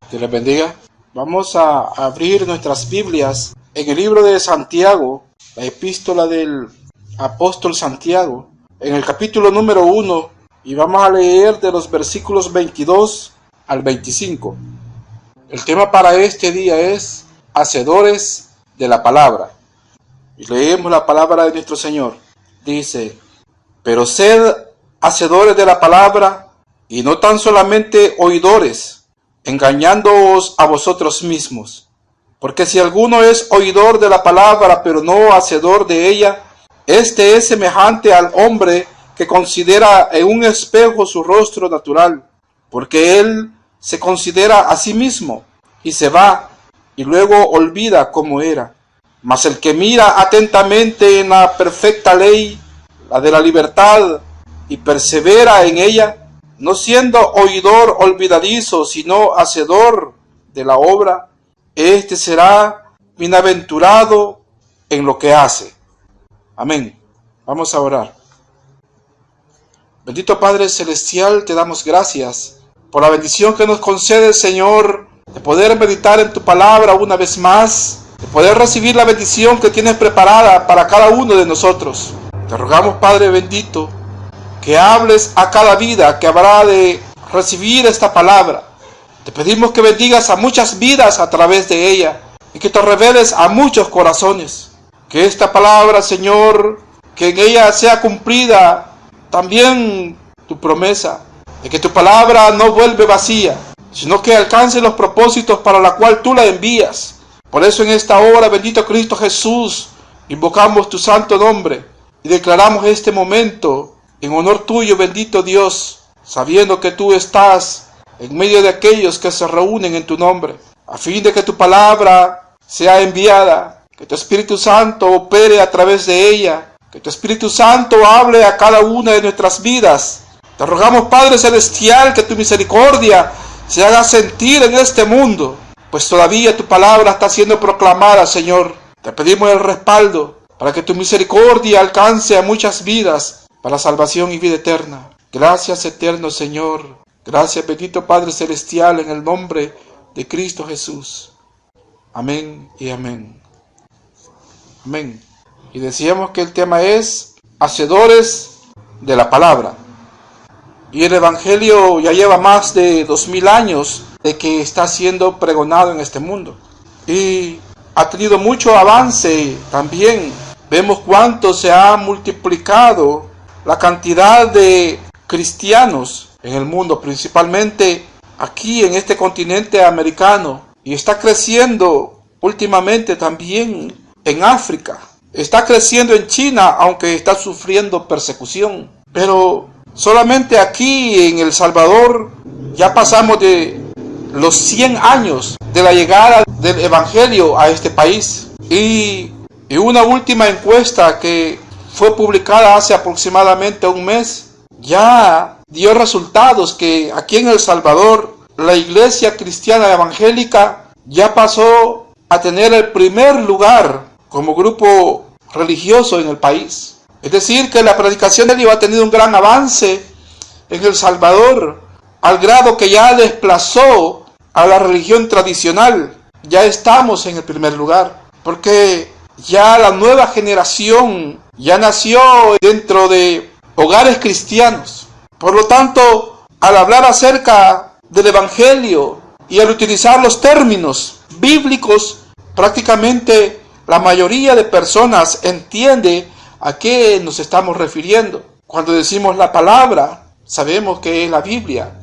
Dios les bendiga. Vamos a abrir nuestras Biblias en el libro de Santiago, la epístola del apóstol Santiago, en el capítulo número 1, y vamos a leer de los versículos 22 al 25. El tema para este día es hacedores de la palabra. Y leemos la palabra de nuestro Señor. Dice: pero sed hacedores de la palabra, y no tan solamente oidores, engañándoos a vosotros mismos. Porque si alguno es oidor de la palabra, pero no hacedor de ella, este es semejante al hombre que considera en un espejo su rostro natural, porque él se considera a sí mismo, y se va, y luego olvida cómo era. Mas el que mira atentamente en la perfecta ley, la de la libertad, y persevera en ella, no siendo oidor olvidadizo, sino hacedor de la obra, este será bienaventurado en lo que hace. Amén. Vamos a orar. Bendito Padre Celestial, te damos gracias por la bendición que nos concede, Señor, de poder meditar en tu palabra una vez más, de poder recibir la bendición que tienes preparada para cada uno de nosotros. Te rogamos, Padre bendito, que hables a cada vida que habrá de recibir esta palabra. Te pedimos que bendigas a muchas vidas a través de ella y que te reveles a muchos corazones. Que esta palabra, Señor, que en ella sea cumplida también tu promesa de que tu palabra no vuelve vacía, sino que alcance los propósitos para la cual tú la envías. Por eso en esta hora, bendito Cristo Jesús, invocamos tu santo nombre y declaramos este momento en honor tuyo, bendito Dios, sabiendo que tú estás en medio de aquellos que se reúnen en tu nombre, a fin de que tu palabra sea enviada, que tu Espíritu Santo opere a través de ella, que tu Espíritu Santo hable a cada una de nuestras vidas. Te rogamos, Padre Celestial, que tu misericordia se haga sentir en este mundo, pues todavía tu palabra está siendo proclamada, Señor. Te pedimos el respaldo para que tu misericordia alcance a muchas vidas para salvación y vida eterna. Gracias, eterno Señor. Gracias, bendito Padre Celestial, en el nombre de Cristo Jesús. Amén y amén. Amén. Y decíamos que el tema es hacedores de la palabra. Y el Evangelio ya lleva más de 2000 años de que está siendo pregonado en este mundo. Y ha tenido mucho avance también. Vemos cuánto se ha multiplicado la cantidad de cristianos en el mundo, principalmente aquí en este continente americano, y está creciendo últimamente también en África, está creciendo en China, aunque está sufriendo persecución. Pero solamente aquí en El Salvador ya pasamos de los 100 años de la llegada del Evangelio a este país, y una última encuesta que fue publicada hace aproximadamente un mes, ya dio resultados que aquí en El Salvador la iglesia cristiana evangélica ya pasó a tener el primer lugar como grupo religioso en el país. Es decir, que la predicación de Dios ha tenido un gran avance en El Salvador, al grado que ya desplazó a la religión tradicional. Ya estamos en el primer lugar, porque ya la nueva generación ya nació dentro de hogares cristianos. Por lo tanto, al hablar acerca del Evangelio y al utilizar los términos bíblicos, prácticamente la mayoría de personas entiende a qué nos estamos refiriendo. Cuando decimos la palabra, sabemos que es la Biblia.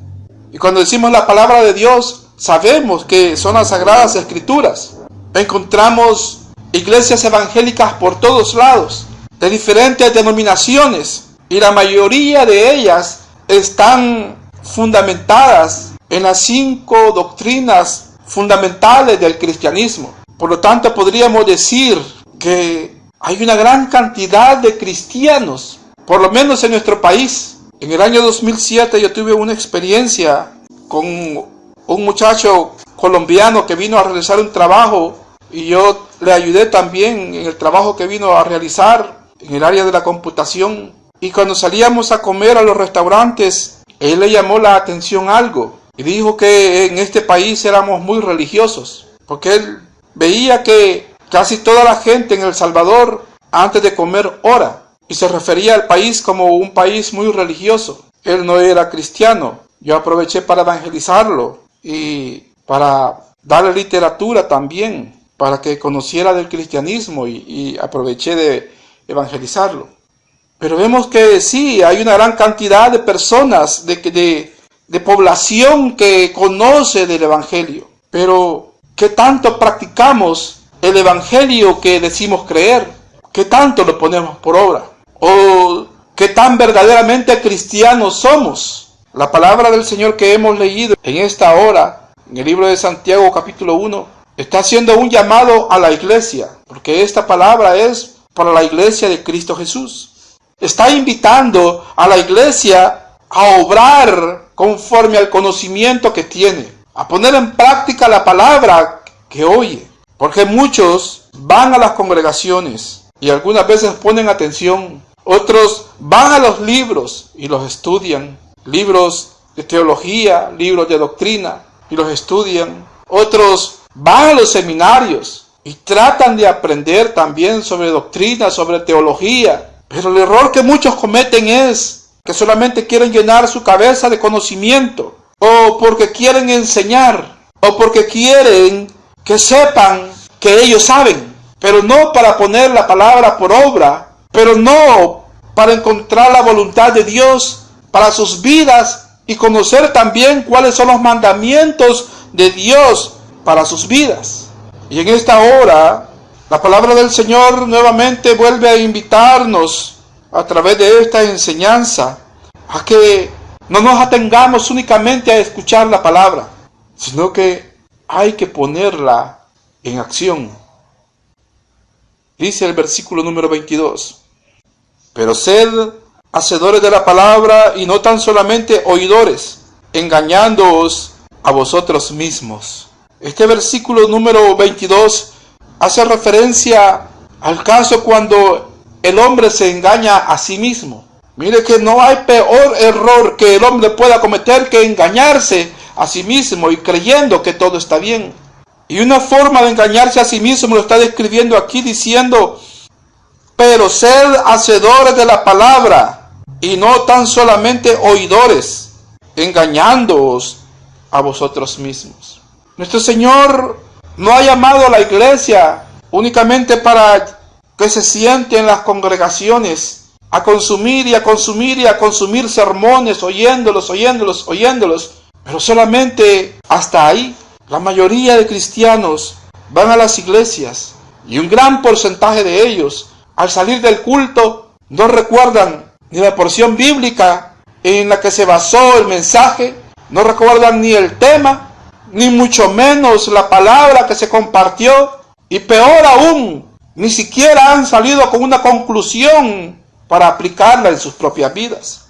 Y cuando decimos la palabra de Dios, sabemos que son las Sagradas Escrituras. Encontramos iglesias evangélicas por todos lados, de diferentes denominaciones, y la mayoría de ellas están fundamentadas en las 5 doctrinas fundamentales del cristianismo. Por lo tanto, podríamos decir que hay una gran cantidad de cristianos, por lo menos en nuestro país. En el año 2007 yo tuve una experiencia con un muchacho colombiano que vino a realizar un trabajo, y yo le ayudé también en el trabajo que vino a realizar en el área de la computación. Y cuando salíamos a comer a los restaurantes, él le llamó la atención algo. y dijo que en este país éramos muy religiosos, porque él veía que casi toda la gente en El Salvador antes de comer ora, y se refería al país como un país muy religioso. Él no era cristiano. Yo aproveché para evangelizarlo y para darle literatura también, para que conociera del cristianismo, y aproveché de evangelizarlo. Pero vemos que sí, hay una gran cantidad de personas, de población que conoce del evangelio. Pero, ¿qué tanto practicamos el evangelio que decimos creer? ¿Qué tanto lo ponemos por obra? ¿O qué tan verdaderamente cristianos somos? La palabra del Señor que hemos leído en esta hora, en el libro de Santiago capítulo 1, está haciendo un llamado a la iglesia, porque esta palabra es para la iglesia de Cristo Jesús. Está invitando a la iglesia a obrar conforme al conocimiento que tiene, a poner en práctica la palabra que oye, porque muchos van a las congregaciones y algunas veces ponen atención, otros van a los libros y los estudian, libros de teología, libros de doctrina y los estudian, otros van a los seminarios y tratan de aprender también sobre doctrina, sobre teología, pero el error que muchos cometen es que solamente quieren llenar su cabeza de conocimiento, o porque quieren enseñar, o porque quieren que sepan que ellos saben, pero no para poner la palabra por obra, pero no para encontrar la voluntad de Dios para sus vidas y conocer también cuáles son los mandamientos de Dios para sus vidas. Y en esta hora, la palabra del Señor nuevamente vuelve a invitarnos a través de esta enseñanza a que no nos atengamos únicamente a escuchar la palabra, sino que hay que ponerla en acción. Dice el versículo número 22, pero sed hacedores de la palabra y no tan solamente oidores, engañándoos a vosotros mismos. Este versículo número 22 hace referencia al caso cuando el hombre se engaña a sí mismo. Mire que no hay peor error que el hombre pueda cometer que engañarse a sí mismo y creyendo que todo está bien. Y una forma de engañarse a sí mismo lo está describiendo aquí diciendo, pero sed hacedores de la palabra y no tan solamente oidores, engañándoos a vosotros mismos. Nuestro Señor no ha llamado a la iglesia únicamente para que se siente en las congregaciones a consumir y a consumir y a consumir sermones, oyéndolos, pero solamente hasta ahí. La mayoría de cristianos van a las iglesias y un gran porcentaje de ellos, al salir del culto, no recuerdan ni la porción bíblica en la que se basó el mensaje, no recuerdan ni el tema, ni mucho menos la palabra que se compartió, y peor aún, ni siquiera han salido con una conclusión para aplicarla en sus propias vidas.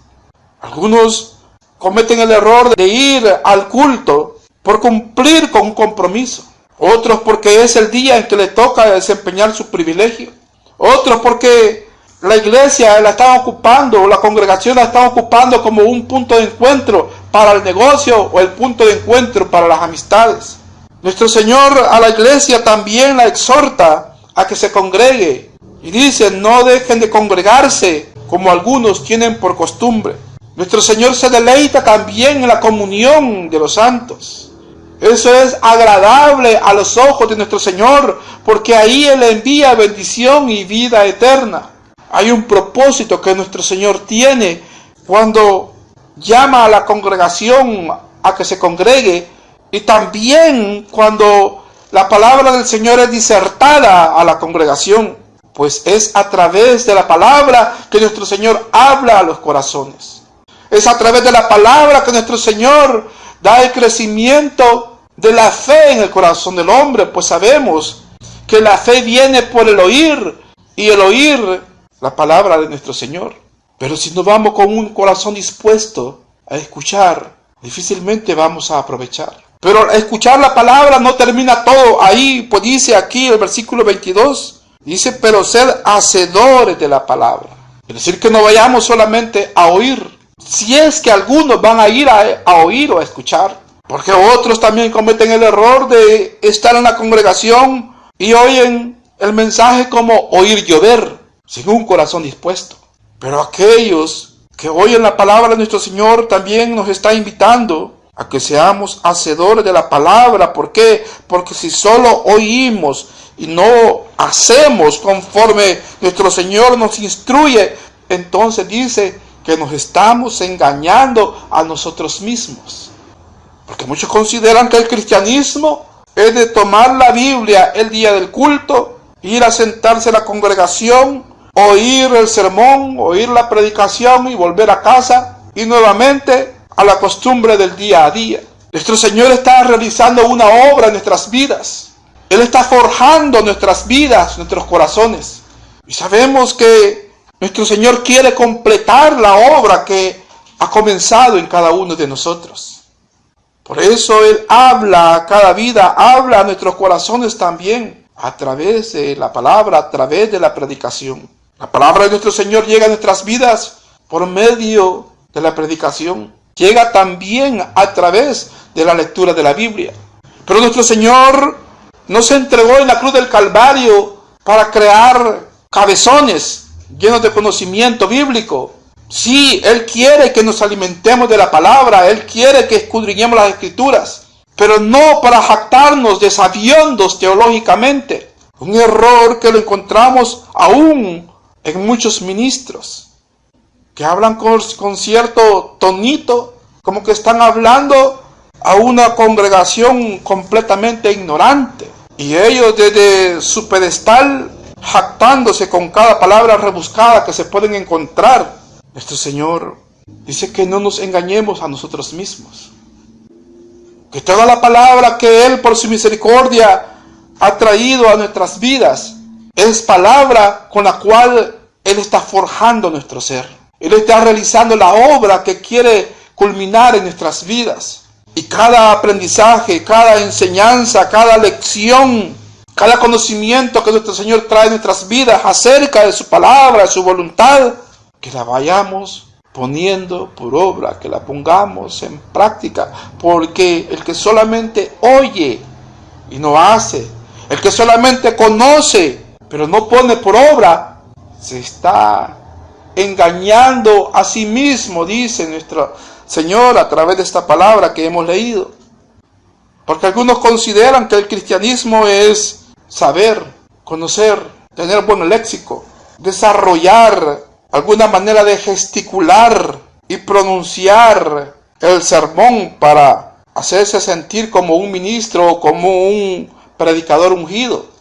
Algunos cometen el error de ir al culto por cumplir con un compromiso, otros porque es el día en que le toca desempeñar su privilegio, otros porque la iglesia la están ocupando, o la congregación la están ocupando como un punto de encuentro para el negocio o el punto de encuentro para las amistades. Nuestro Señor a la iglesia también la exhorta a que se congregue y dice, no dejen de congregarse como algunos tienen por costumbre. Nuestro Señor se deleita también en la comunión de los santos. Eso es agradable a los ojos de nuestro Señor, porque ahí Él envía bendición y vida eterna. Hay un propósito que nuestro Señor tiene cuando llama a la congregación a que se congregue, y también cuando la palabra del Señor es disertada a la congregación, pues es a través de la palabra que nuestro Señor habla a los corazones. Es a través de la palabra que nuestro Señor da el crecimiento de la fe en el corazón del hombre, pues sabemos que la fe viene por el oír, y el oír la palabra de nuestro Señor. Pero si no vamos con un corazón dispuesto a escuchar, difícilmente vamos a aprovechar. Pero escuchar la palabra no termina todo ahí, pues dice aquí el versículo 22, dice, pero sed hacedores de la palabra. Es decir, que no vayamos solamente a oír. Si es que algunos van a ir a oír o a escuchar, Porque otros también cometen el error de estar en la congregación y oyen el mensaje como oír llover, sin un corazón dispuesto. Pero aquellos que oyen la palabra de nuestro Señor también nos está invitando a que seamos hacedores de la palabra. ¿Por qué? Porque si solo oímos y no hacemos conforme nuestro Señor nos instruye, entonces dice que nos estamos engañando a nosotros mismos. Porque muchos consideran que el cristianismo es de tomar la Biblia el día del culto, ir a sentarse en la congregación, oír el sermón, oír la predicación y volver a casa y nuevamente a la costumbre del día a día. Nuestro Señor está realizando una obra en nuestras vidas. Él está forjando nuestras vidas, nuestros corazones. Y sabemos que nuestro Señor quiere completar la obra que ha comenzado en cada uno de nosotros. Por eso Él habla a cada vida, habla a nuestros corazones también, a través de la palabra, a través de la predicación. La palabra de nuestro Señor llega a nuestras vidas por medio de la predicación. Llega también a través de la lectura de la Biblia. Pero nuestro Señor no se entregó en la cruz del Calvario para crear cabezones llenos de conocimiento bíblico. Sí, Él quiere que nos alimentemos de la palabra, Él quiere que escudriñemos las Escrituras, pero no para jactarnos de sabiondos teológicamente. Un error que lo encontramos aún en muchos ministros, que hablan con cierto tonito, como que están hablando a una congregación completamente ignorante. Y ellos desde su pedestal, jactándose con cada palabra rebuscada que se pueden encontrar. Nuestro Señor dice que no nos engañemos a nosotros mismos. Que toda la palabra que Él por su misericordia ha traído a nuestras vidas es palabra con la cual Él está forjando nuestro ser. Él está realizando la obra que quiere culminar en nuestras vidas. Y cada aprendizaje, cada enseñanza, cada lección, cada conocimiento que nuestro Señor trae en nuestras vidas acerca de su palabra, de su voluntad, que la vayamos poniendo por obra, que la pongamos en práctica. Porque el que solamente oye y no hace, el que solamente conoce pero no pone por obra, se está engañando a sí mismo, dice nuestro Señor a través de esta palabra que hemos leído. Porque algunos consideran que el cristianismo es saber, conocer, tener buen léxico, desarrollar alguna manera de gesticular y pronunciar el sermón para hacerse sentir como un ministro o como un predicador ungido.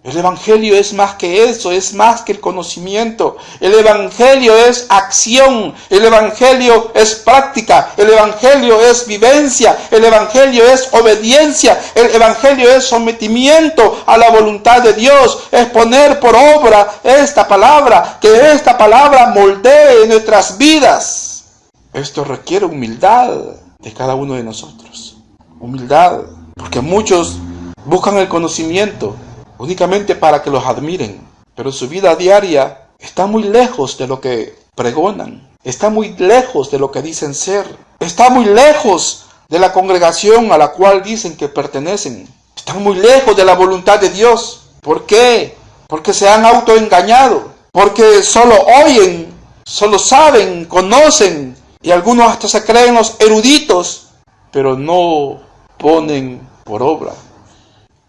El Evangelio es más que eso, es más que el conocimiento. El Evangelio es acción, el Evangelio es práctica, el Evangelio es vivencia, el Evangelio es obediencia, el Evangelio es sometimiento a la voluntad de Dios, es poner por obra esta palabra, que esta palabra moldee nuestras vidas. Esto requiere humildad de cada uno de nosotros. Humildad, porque muchos buscan el conocimiento únicamente para que los admiren, pero su vida diaria está muy lejos de lo que pregonan, está muy lejos de lo que dicen ser, está muy lejos de la congregación a la cual dicen que pertenecen, están muy lejos de la voluntad de Dios. ¿Por qué? Porque se han autoengañado, porque solo oyen, solo saben, conocen, y algunos hasta se creen los eruditos, pero no ponen por obra.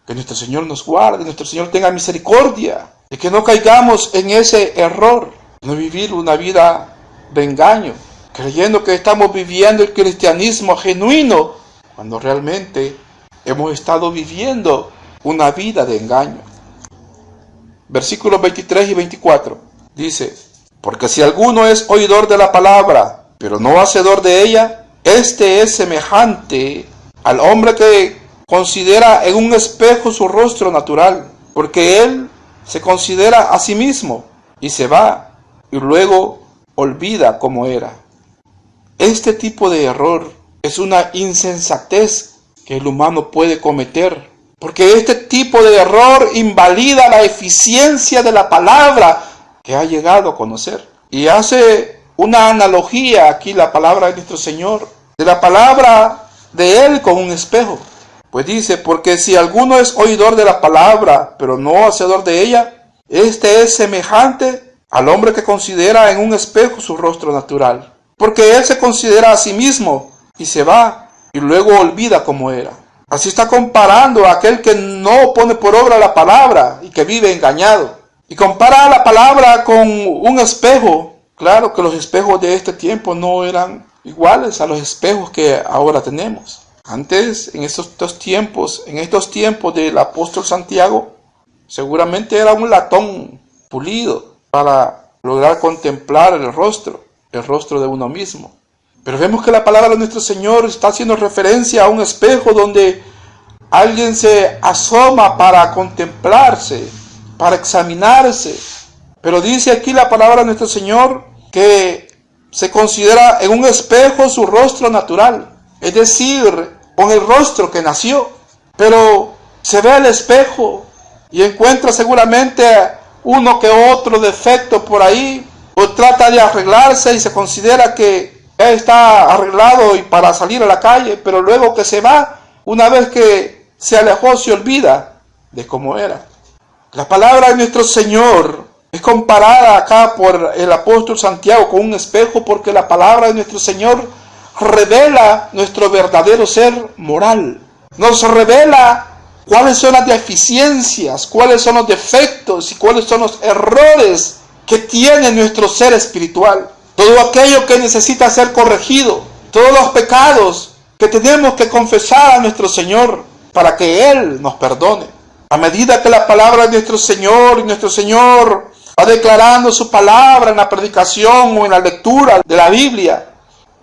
Que nuestro Señor nos guarde, nuestro Señor tenga misericordia, de que no caigamos en ese error, no vivir una vida de engaño, creyendo que estamos viviendo el cristianismo genuino, cuando realmente hemos estado viviendo una vida de engaño. Versículos 23 y 24 dice: porque si alguno es oidor de la palabra, pero no hacedor de ella, este es semejante al hombre que considera en un espejo su rostro natural, porque él se considera a sí mismo y se va y luego olvida cómo era. Este tipo de error es una insensatez que el humano puede cometer, porque este tipo de error invalida la eficiencia de la palabra que ha llegado a conocer. Y hace una analogía aquí la palabra de nuestro Señor, de la palabra de él con un espejo. Pues dice, porque si alguno es oidor de la palabra, pero no hacedor de ella, este es semejante al hombre que considera en un espejo su rostro natural. Porque él se considera a sí mismo y se va y luego olvida cómo era. Así está comparando a aquel que no pone por obra la palabra y que vive engañado. Y compara la palabra con un espejo. Claro que los espejos de este tiempo no eran iguales a los espejos que ahora tenemos. Antes, en estos tiempos del apóstol Santiago, seguramente era un latón pulido para lograr contemplar el rostro de uno mismo. Pero vemos que la palabra de nuestro Señor está haciendo referencia a un espejo donde alguien se asoma para contemplarse, para examinarse. Pero dice aquí la palabra de nuestro Señor que se considera en un espejo su rostro natural, es decir, con el rostro que nació. Pero se ve al espejo y encuentra seguramente uno que otro defecto por ahí, o trata de arreglarse y se considera que está arreglado y para salir a la calle, pero luego que se va, una vez que se alejó, se olvida de cómo era. La palabra de nuestro Señor es comparada acá por el apóstol Santiago con un espejo, porque la palabra de nuestro Señor revela nuestro verdadero ser moral. Nos revela cuáles son las deficiencias, cuáles son los defectos y cuáles son los errores que tiene nuestro ser espiritual. Todo aquello que necesita ser corregido, todos los pecados que tenemos que confesar a nuestro Señor para que Él nos perdone. A medida que la palabra de nuestro Señor va declarando su palabra en la predicación o en la lectura de la Biblia,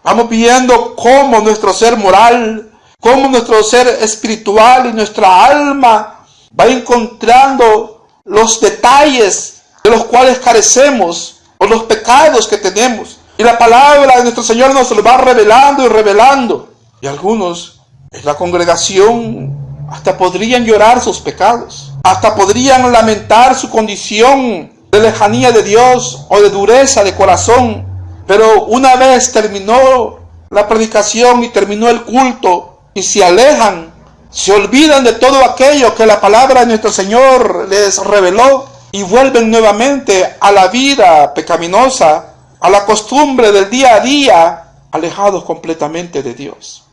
vamos viendo cómo nuestro ser moral, cómo nuestro ser espiritual y nuestra alma va encontrando los detalles de los cuales carecemos, o los pecados que tenemos. Y la palabra de nuestro Señor nos lo va revelando y revelando. Y algunos en la congregación hasta podrían llorar sus pecados, hasta podrían lamentar su condición de lejanía de Dios o de dureza de corazón. Pero una vez terminó la predicación y terminó el culto y se alejan, se olvidan de todo aquello que la palabra de nuestro Señor les reveló y vuelven nuevamente a la vida pecaminosa, a la costumbre del día a día, alejados completamente de Dios.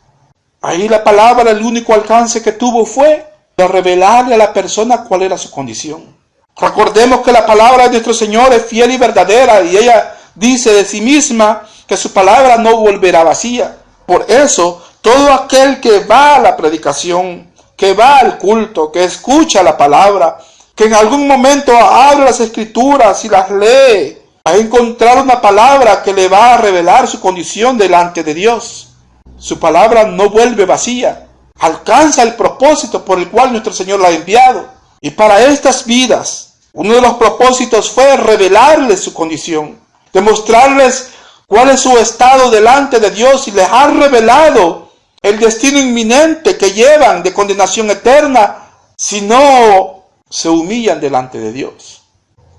Ahí la palabra, el único alcance que tuvo fue de revelarle a la persona cuál era su condición. Recordemos que la palabra de nuestro Señor es fiel y verdadera, y ella dice de sí misma que su palabra no volverá vacía. Por eso, todo aquel que va a la predicación, que va al culto, que escucha la palabra, que en algún momento abre las escrituras y las lee, va a encontrar una palabra que le va a revelar su condición delante de Dios. Su palabra no vuelve vacía, alcanza el propósito por el cual nuestro Señor la ha enviado. Y para estas vidas, uno de los propósitos fue revelarles su condición, demostrarles cuál es su estado delante de Dios, y les ha revelado el destino inminente que llevan de condenación eterna si no se humillan delante de Dios.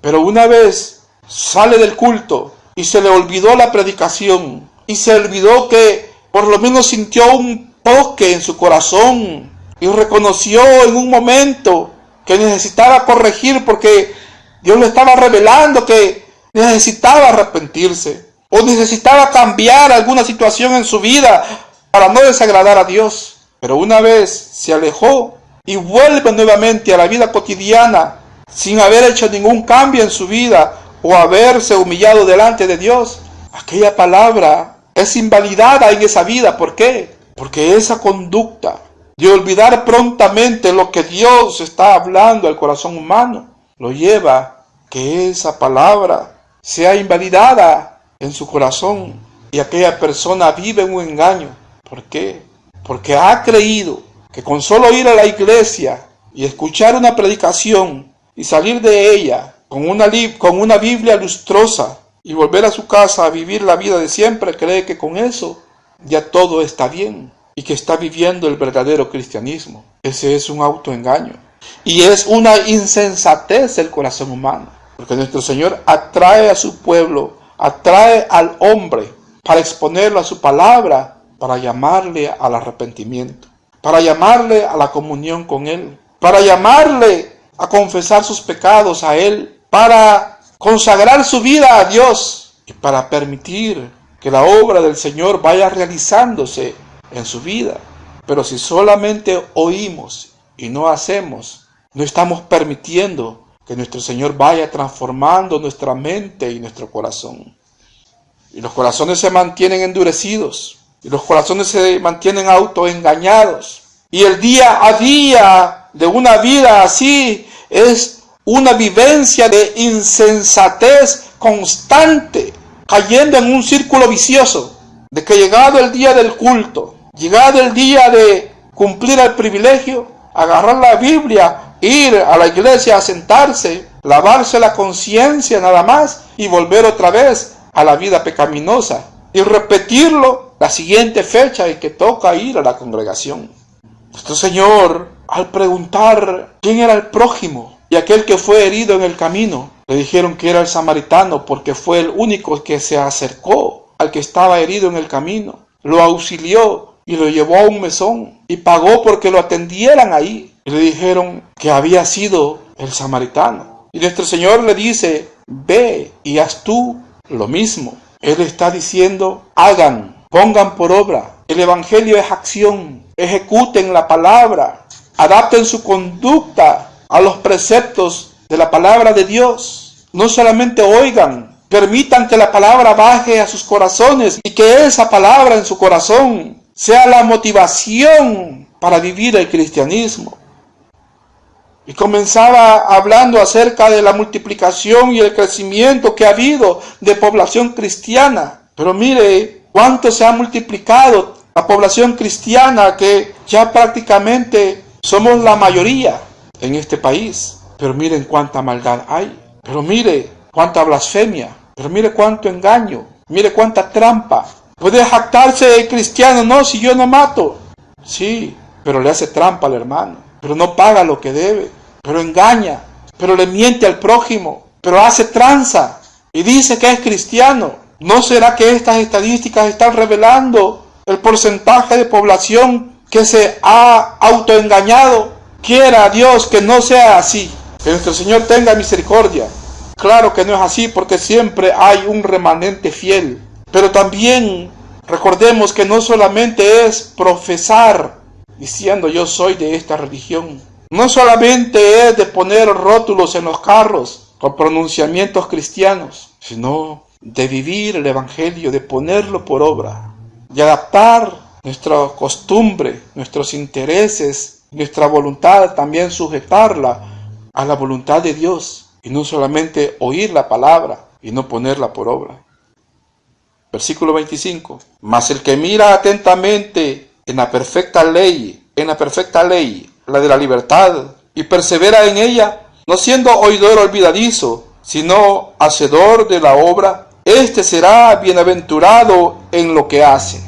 Pero una vez sale del culto y se le olvidó la predicación, y se olvidó que por lo menos sintió un toque en su corazón y reconoció en un momento que necesitaba corregir, porque Dios le estaba revelando que necesitaba arrepentirse o necesitaba cambiar alguna situación en su vida para no desagradar a Dios. Pero una vez se alejó y vuelve nuevamente a la vida cotidiana sin haber hecho ningún cambio en su vida o haberse humillado delante de Dios, aquella palabra es invalidada en esa vida. ¿Por qué? Porque esa conducta de olvidar prontamente lo que Dios está hablando al corazón humano lo lleva a que esa palabra sea invalidada en su corazón y aquella persona vive en un engaño. ¿Por qué? Porque ha creído que con solo ir a la iglesia y escuchar una predicación y salir de ella con una Biblia lustrosa y volver a su casa a vivir la vida de siempre, cree que con eso ya todo está bien y que está viviendo el verdadero cristianismo. Ese es un autoengaño y es una insensatez del corazón humano, porque nuestro Señor atrae a su pueblo, atrae al hombre para exponerlo a su palabra para llamarle al arrepentimiento, para llamarle a la comunión con Él, para llamarle a confesar sus pecados a Él, para consagrar su vida a Dios y para permitir que la obra del Señor vaya realizándose en su vida. Pero si solamente oímos y no hacemos, no estamos permitiendo que nuestro Señor vaya transformando nuestra mente y nuestro corazón. Y los corazones se mantienen endurecidos, y los corazones se mantienen autoengañados. Y el día a día de una vida así es una vivencia de insensatez constante, cayendo en un círculo vicioso, de que llegado el día del culto, llegado el día de cumplir el privilegio, agarrar la Biblia, ir a la iglesia a sentarse, lavarse la conciencia nada más y volver otra vez a la vida pecaminosa y repetirlo la siguiente fecha en que toca ir a la congregación. Nuestro Señor, al preguntar quién era el prójimo y aquel que fue herido en el camino, le dijeron que era el samaritano porque fue el único que se acercó al que estaba herido en el camino, lo auxilió y lo llevó a un mesón y pagó porque lo atendieran ahí. Y le dijeron que había sido el samaritano. Y nuestro Señor le dice, ve y haz tú lo mismo. Él está diciendo, hagan, pongan por obra. El evangelio es acción. Ejecuten la palabra. Adapten su conducta a los preceptos de la palabra de Dios. No solamente oigan, permitan que la palabra baje a sus corazones y que esa palabra en su corazón sea la motivación para vivir el cristianismo. Y comenzaba hablando acerca de la multiplicación y el crecimiento que ha habido de población cristiana. Pero mire cuánto se ha multiplicado la población cristiana, que ya prácticamente somos la mayoría en este país. Pero miren cuánta maldad hay. Pero mire cuánta blasfemia. Pero mire cuánto engaño. Mire cuánta trampa. Puede jactarse de cristiano, no, si yo no mato. Sí, pero le hace trampa al hermano. Pero no paga lo que debe. Pero engaña. Pero le miente al prójimo. Pero hace tranza. Y dice que es cristiano. ¿No será que estas estadísticas están revelando el porcentaje de población que se ha autoengañado? Quiera Dios que no sea así. Que nuestro Señor tenga misericordia. Claro que no es así, porque siempre hay un remanente fiel. Pero también recordemos que no solamente es profesar diciendo yo soy de esta religión. No solamente es de poner rótulos en los carros con pronunciamientos cristianos, sino de vivir el evangelio, de ponerlo por obra, de adaptar nuestra costumbre, nuestros intereses, nuestra voluntad, también sujetarla a la voluntad de Dios, y no solamente oír la palabra y no ponerla por obra. Versículo 25. Mas el que mira atentamente en la perfecta ley, la de la libertad, y persevera en ella, no siendo oidor olvidadizo, sino hacedor de la obra, éste será bienaventurado en lo que hace.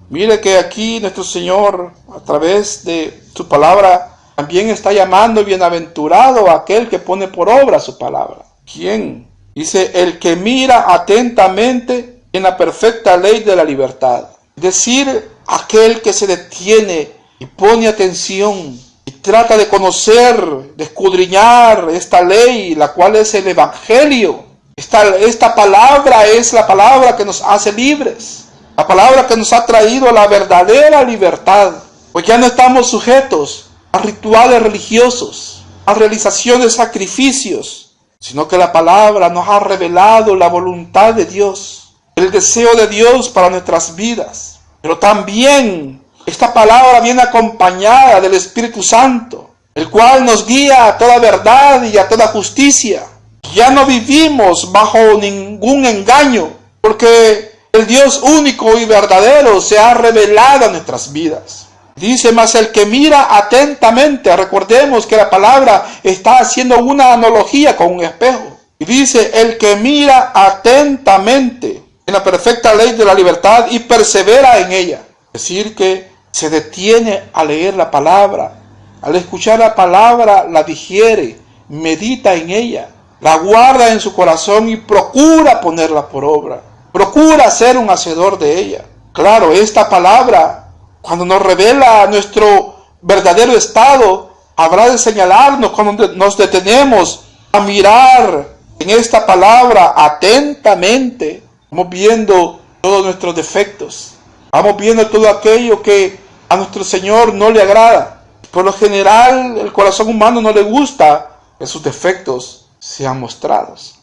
Mire que aquí nuestro Señor, a través de su palabra, también está llamando bienaventurado a aquel que pone por obra su palabra. ¿Quién? Dice, el que mira atentamente en la perfecta ley de la libertad. Es decir, aquel que se detiene y pone atención y trata de conocer, de escudriñar esta ley, la cual es el evangelio. Esta palabra es la palabra que nos hace libres. La palabra que nos ha traído la verdadera libertad. Pues ya no estamos sujetos a rituales religiosos, a realización de sacrificios, sino que la palabra nos ha revelado la voluntad de Dios, el deseo de Dios para nuestras vidas. Pero también esta palabra viene acompañada del Espíritu Santo, el cual nos guía a toda verdad y a toda justicia. Ya no vivimos bajo ningún engaño, porque el Dios único y verdadero se ha revelado a nuestras vidas. Dice, mas el que mira atentamente, recordemos que la palabra está haciendo una analogía con un espejo. Y dice, el que mira atentamente en la perfecta ley de la libertad y persevera en ella. Es decir, que se detiene a leer la palabra, al escuchar la palabra la digiere, medita en ella, la guarda en su corazón y procura ponerla por obra. Procura ser un hacedor de ella. Claro, esta palabra, cuando nos revela nuestro verdadero estado, habrá de señalarnos cuando nos detenemos a mirar en esta palabra atentamente. Vamos viendo todos nuestros defectos. Vamos viendo todo aquello que a nuestro Señor no le agrada. Por lo general, el corazón humano no le gusta que sus defectos sean mostrados.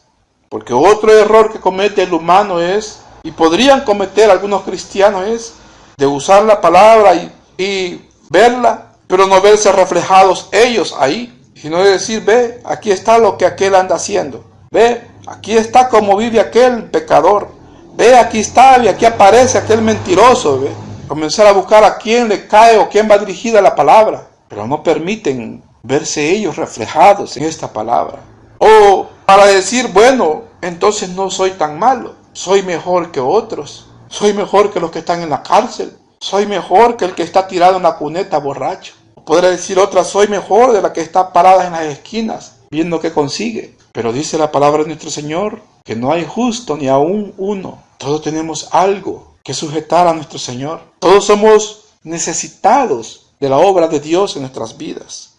Porque otro error que comete el humano es, y podrían cometer algunos cristianos, es de usar la palabra y verla, pero no verse reflejados ellos ahí, sino de decir, ve, aquí está lo que aquel anda haciendo, ve, aquí está como vive aquel pecador, ve, aquí está y aquí aparece aquel mentiroso, ve. Comenzar a buscar a quién le cae o quién va dirigida la palabra, pero no permiten verse ellos reflejados en esta palabra. O para decir, bueno, entonces no soy tan malo, soy mejor que otros, soy mejor que los que están en la cárcel, soy mejor que el que está tirado en la cuneta borracho. Podrá decir otra, soy mejor de la que está parada en las esquinas, viendo qué consigue. Pero dice la palabra de nuestro Señor, que no hay justo ni aún uno. Todos tenemos algo que sujetar a nuestro Señor. Todos somos necesitados de la obra de Dios en nuestras vidas.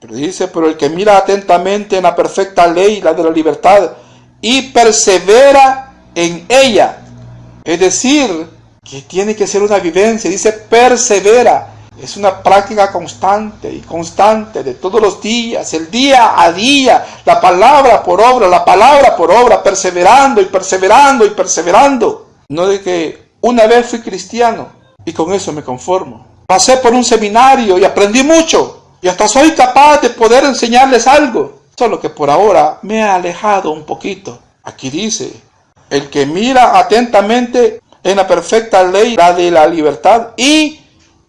Pero dice, pero el que mira atentamente en la perfecta ley, la de la libertad, y persevera en ella. Es decir, que tiene que ser una vivencia. Dice persevera. Es una práctica constante y constante de todos los días, el día a día, la palabra por obra, perseverando y perseverando y perseverando. No de que una vez fui cristiano y con eso me conformo. Pasé por un seminario y aprendí mucho y hasta soy capaz de poder enseñarles algo. Solo que por ahora me he alejado un poquito. Aquí dice, el que mira atentamente en la perfecta ley, la de la libertad, y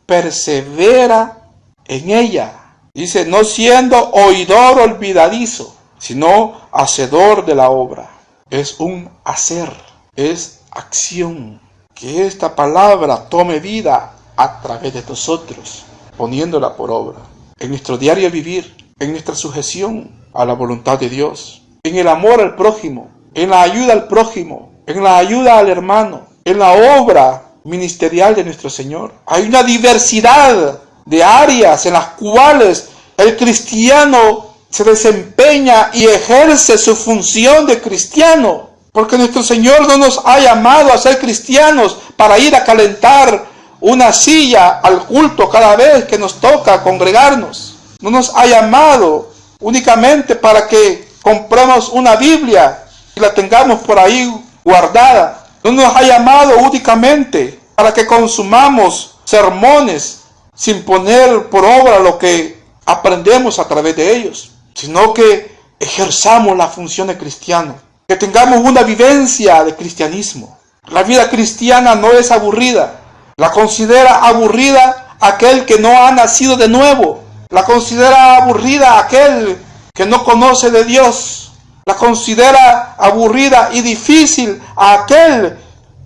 persevera en ella. Dice, no siendo oidor olvidadizo, sino hacedor de la obra. Es un hacer, es acción. Que esta palabra tome vida a través de nosotros, poniéndola por obra. En nuestro diario vivir, en nuestra sujeción a la voluntad de Dios, en el amor al prójimo, en la ayuda al prójimo, en la ayuda al hermano, en la obra ministerial de nuestro Señor. Hay una diversidad de áreas en las cuales el cristiano se desempeña y ejerce su función de cristiano, porque nuestro Señor no nos ha llamado a ser cristianos para ir a calentar una silla al culto cada vez que nos toca congregarnos. No nos ha llamado únicamente para que compremos una Biblia y la tengamos por ahí guardada. No nos ha llamado únicamente para que consumamos sermones sin poner por obra lo que aprendemos a través de ellos, sino que ejerzamos la función de cristiano, que tengamos una vivencia de cristianismo. La vida cristiana no es aburrida. La considera aburrida aquel que no ha nacido de nuevo. La considera aburrida aquel que no conoce de Dios. La considera aburrida y difícil a aquel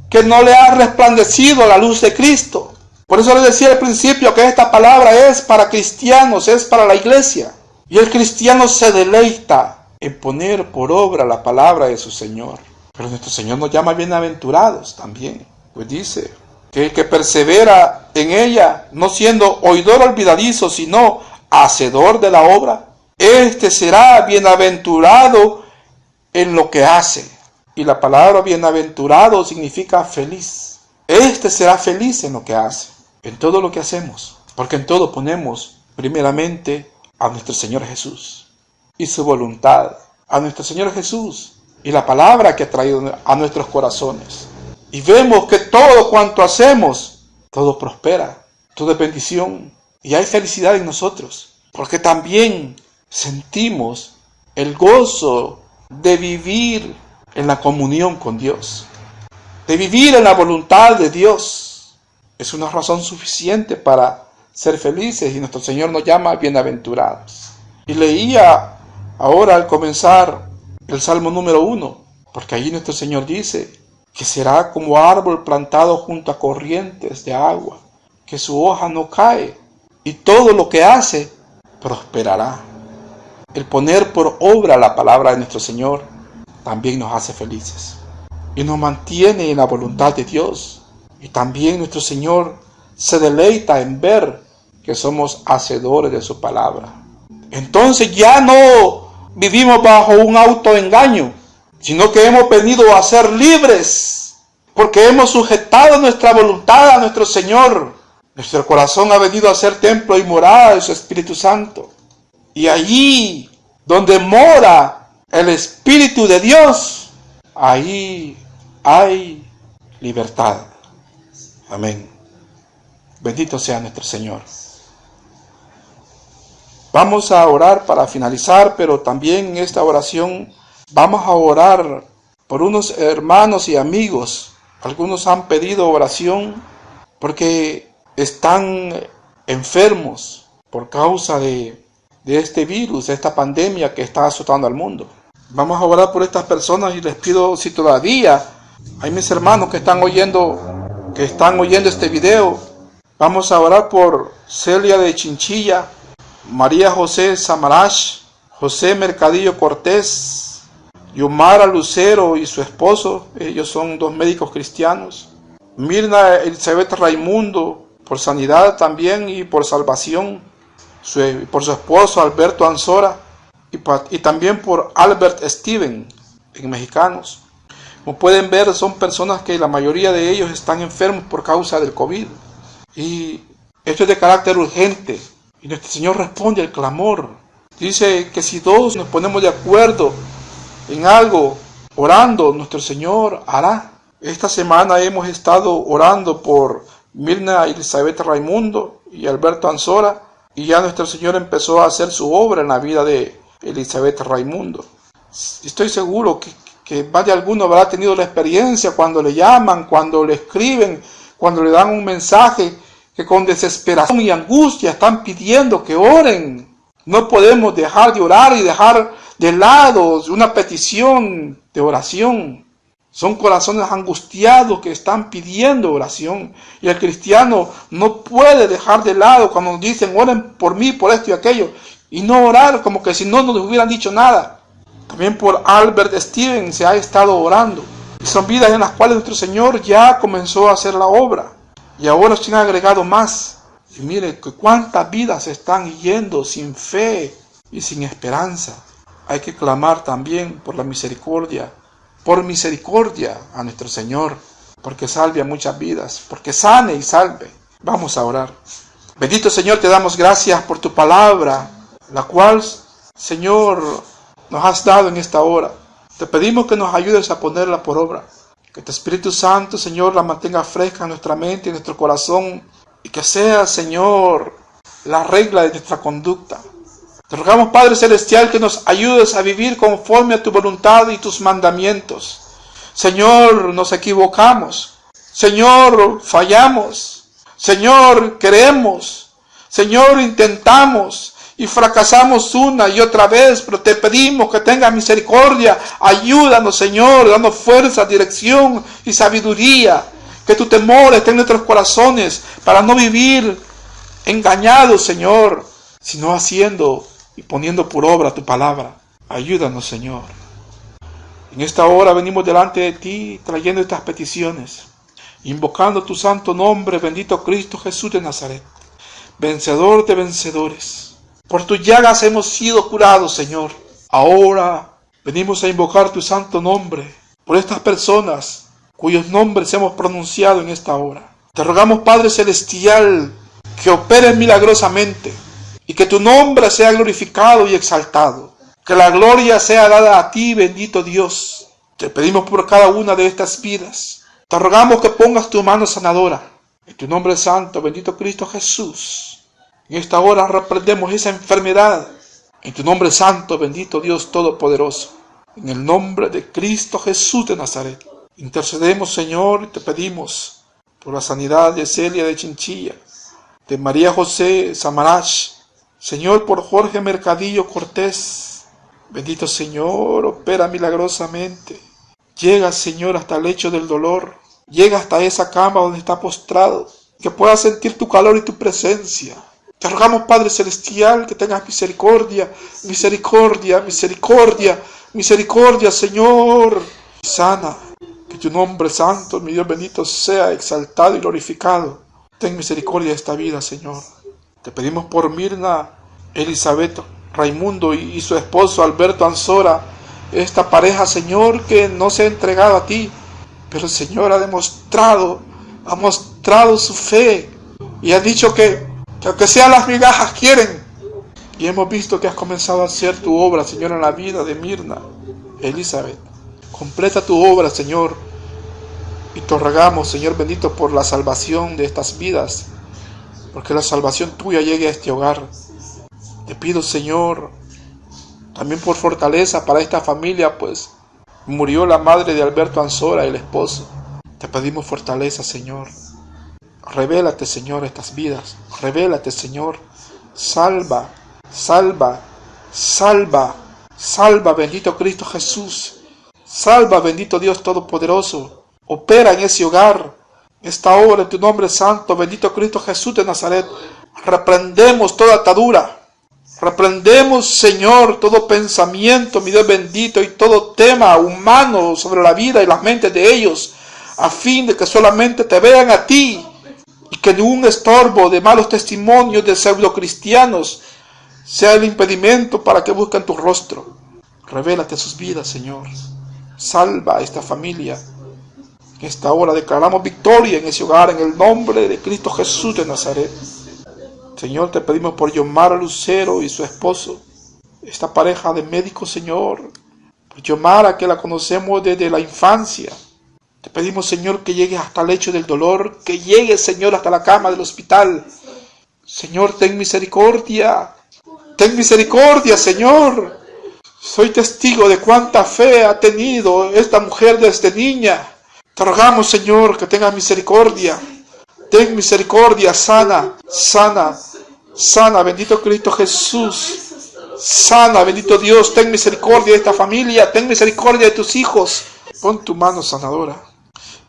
que no le ha resplandecido la luz de Cristo. Por eso les decía al principio que esta palabra es para cristianos, es para la iglesia. Y el cristiano se deleita en poner por obra la palabra de su Señor. Pero nuestro Señor nos llama bienaventurados también. Pues dice que el que persevera en ella, no siendo oidor olvidadizo, sino hacedor de la obra, este será bienaventurado en lo que hace. Y la palabra bienaventurado significa feliz. Este será feliz en lo que hace, en todo lo que hacemos, porque en todo ponemos primeramente a nuestro Señor Jesús y su voluntad, a nuestro Señor Jesús y la palabra que ha traído a nuestros corazones. Y vemos que todo cuanto hacemos, todo prospera, todo es bendición y hay felicidad en nosotros, porque también sentimos el gozo de vivir en la comunión con Dios, de vivir en la voluntad de Dios. Es una razón suficiente para ser felices y nuestro Señor nos llama bienaventurados. Y leía ahora al comenzar el Salmo número 1, porque allí nuestro Señor dice que será como árbol plantado junto a corrientes de agua, que su hoja no cae y todo lo que hace prosperará. El poner por obra la palabra de nuestro Señor también nos hace felices y nos mantiene en la voluntad de Dios Y también nuestro Señor se deleita en ver que somos hacedores de su palabra. Entonces ya no vivimos bajo un autoengaño, sino que hemos venido a ser libres, porque hemos sujetado nuestra voluntad a nuestro Señor. Nuestro corazón ha venido a ser templo y morada de su Espíritu Santo. Y allí donde mora el Espíritu de Dios, ahí hay libertad. Amén. Bendito sea nuestro Señor. Vamos a orar para finalizar, pero también en esta oración vamos a orar por unos hermanos y amigos. Algunos han pedido oración porque están enfermos por causa de este virus, de esta pandemia que está azotando al mundo. Vamos a orar por estas personas y les pido, si todavía hay mis hermanos que están oyendo este video, vamos a orar por Celia de Chinchilla, María José Samaras, José Mercadillo Cortés, Yomara Lucero y su esposo, ellos son 2 médicos cristianos, Mirna Elizabeth Raimundo, por sanidad también y por salvación, por su esposo Alberto Ansora, y también por Albert Steven, en mexicanos. Como pueden ver, son personas que la mayoría de ellos están enfermos por causa del COVID. Y esto es de carácter urgente. Y nuestro Señor responde al clamor. Dice que si 2 nos ponemos de acuerdo en algo, orando, nuestro Señor hará. Esta semana hemos estado orando por Mirna Elizabeth Raimundo y Alberto Ansora. Y ya nuestro Señor empezó a hacer su obra en la vida de Elizabeth Raimundo. Estoy seguro que más de alguno habrá tenido la experiencia cuando le llaman, cuando le escriben, cuando le dan un mensaje, que con desesperación y angustia están pidiendo que oren. No podemos dejar de orar y dejar de lado una petición de oración. Son corazones angustiados que están pidiendo oración. Y el cristiano no puede dejar de lado cuando nos dicen oren por mí, por esto y aquello. Y no orar como que si no nos hubieran dicho nada. También por Albert Steven se ha estado orando. Y son vidas en las cuales nuestro Señor ya comenzó a hacer la obra. Y ahora se han agregado más. Y mire que cuántas vidas se están yendo sin fe y sin esperanza. Hay que clamar también por la misericordia. Por misericordia a nuestro Señor. Porque salve a muchas vidas. Porque sane y salve. Vamos a orar. Bendito Señor, te damos gracias por tu palabra. La cual, Señor, nos has dado en esta hora. Te pedimos que nos ayudes a ponerla por obra. Que tu Espíritu Santo, Señor, la mantenga fresca en nuestra mente y en nuestro corazón. Y que sea, Señor, la regla de nuestra conducta. Te rogamos, Padre Celestial, que nos ayudes a vivir conforme a tu voluntad y tus mandamientos. Señor, nos equivocamos. Señor, fallamos. Señor, queremos. Señor, intentamos. Y fracasamos una y otra vez, pero te pedimos que tengas misericordia. Ayúdanos, Señor, dando fuerza, dirección y sabiduría. Que tu temor esté en nuestros corazones para no vivir engañados, Señor, sino haciendo y poniendo por obra tu palabra. Ayúdanos, Señor. En esta hora venimos delante de ti trayendo estas peticiones, invocando tu santo nombre, bendito Cristo Jesús de Nazaret, vencedor de vencedores. Por tus llagas hemos sido curados, Señor. Ahora venimos a invocar tu santo nombre por estas personas cuyos nombres hemos pronunciado en esta hora. Te rogamos, Padre Celestial, que operes milagrosamente y que tu nombre sea glorificado y exaltado. Que la gloria sea dada a ti, bendito Dios. Te pedimos por cada una de estas vidas. Te rogamos que pongas tu mano sanadora. En tu nombre santo, bendito Cristo Jesús. En esta hora reprendemos esa enfermedad. En tu nombre santo, bendito Dios Todopoderoso. En el nombre de Cristo Jesús de Nazaret. Intercedemos, Señor, y te pedimos por la sanidad de Celia de Chinchilla, de María José Samaras, Señor, por Jorge Mercadillo Cortés. Bendito Señor, opera milagrosamente. Llega, Señor, hasta el lecho del dolor. Llega hasta esa cama donde está postrado. Que pueda sentir tu calor y tu presencia. Te rogamos, Padre Celestial, que tengas misericordia, misericordia, misericordia, misericordia, Señor. Sana, que tu nombre santo, mi Dios bendito, sea exaltado y glorificado. Ten misericordia de esta vida, Señor. Te pedimos por Mirna, Elizabeth Raimundo y su esposo Alberto Ansora, esta pareja, Señor, que no se ha entregado a ti, pero el Señor ha demostrado su fe y ha dicho que aunque sean las migajas quieren. Y hemos visto que has comenzado a hacer tu obra, Señor, en la vida de Mirna, Elizabeth. Completa tu obra, Señor, y te rogamos, Señor bendito, por la salvación de estas vidas, porque la salvación tuya llegue a este hogar. Te pido, Señor, también por fortaleza para esta familia, pues murió la madre de Alberto Ansora, el esposo. Te pedimos fortaleza, Señor. Revélate, Señor, a estas vidas. Revélate, Señor. Salva, salva, salva, salva, bendito Cristo Jesús. Salva, bendito Dios Todopoderoso. Opera en ese hogar. Esta hora en tu nombre santo, bendito Cristo Jesús de Nazaret. Reprendemos toda atadura. Reprendemos, Señor, todo pensamiento, mi Dios bendito, y todo tema humano sobre la vida y las mentes de ellos, a fin de que solamente te vean a ti, y que ningún estorbo de malos testimonios de pseudocristianos sea el impedimento para que busquen tu rostro. Revélate a sus vidas, Señor. Salva a esta familia. En esta hora declaramos victoria en ese hogar, en el nombre de Cristo Jesús de Nazaret. Señor, te pedimos por Yomara Lucero y su esposo, esta pareja de médicos, Señor. Por Yomara, que la conocemos desde la infancia. Te pedimos, Señor, que llegues hasta el lecho del dolor, que llegues, Señor, hasta la cama del hospital. Señor, ten misericordia. Ten misericordia, Señor. Soy testigo de cuánta fe ha tenido esta mujer desde niña. Te rogamos, Señor, que tengas misericordia. Ten misericordia, sana, sana, sana, bendito Cristo Jesús. Sana, bendito Dios, ten misericordia de esta familia, ten misericordia de tus hijos. Pon tu mano sanadora.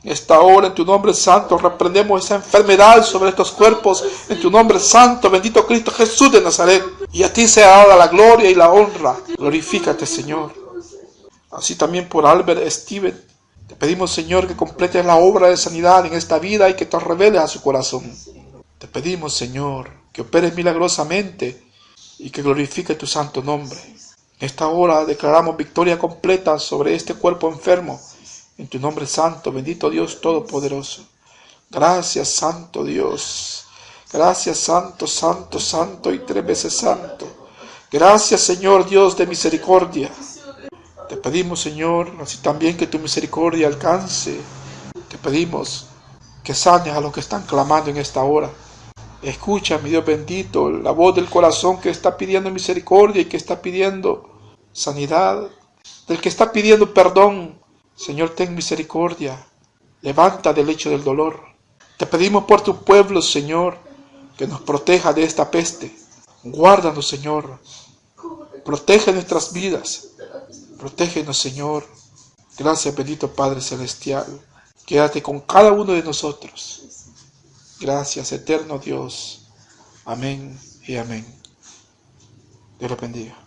En esta hora, en tu nombre santo, reprendemos esa enfermedad sobre estos cuerpos. En tu nombre santo, bendito Cristo Jesús de Nazaret. Y a ti sea dada la gloria y la honra. Glorifícate, Señor. Así también por Albert Steven. Te pedimos, Señor, que completes la obra de sanidad en esta vida y que te reveles a su corazón. Te pedimos, Señor, que operes milagrosamente y que glorifique tu santo nombre. En esta hora declaramos victoria completa sobre este cuerpo enfermo. En tu nombre santo, bendito Dios Todopoderoso. Gracias, Santo Dios. Gracias, Santo, Santo, Santo y 3 veces Santo. Gracias, Señor Dios de misericordia. Te pedimos, Señor, así también que tu misericordia alcance. Te pedimos que sanes a los que están clamando en esta hora. Escucha, mi Dios bendito, la voz del corazón que está pidiendo misericordia y que está pidiendo sanidad, del que está pidiendo perdón. Señor, ten misericordia. Levanta del lecho del dolor. Te pedimos por tu pueblo, Señor, que nos proteja de esta peste. Guárdanos, Señor. Protege nuestras vidas. Protégenos, Señor. Gracias, bendito Padre Celestial. Quédate con cada uno de nosotros. Gracias, eterno Dios. Amén y amén. Dios los bendiga.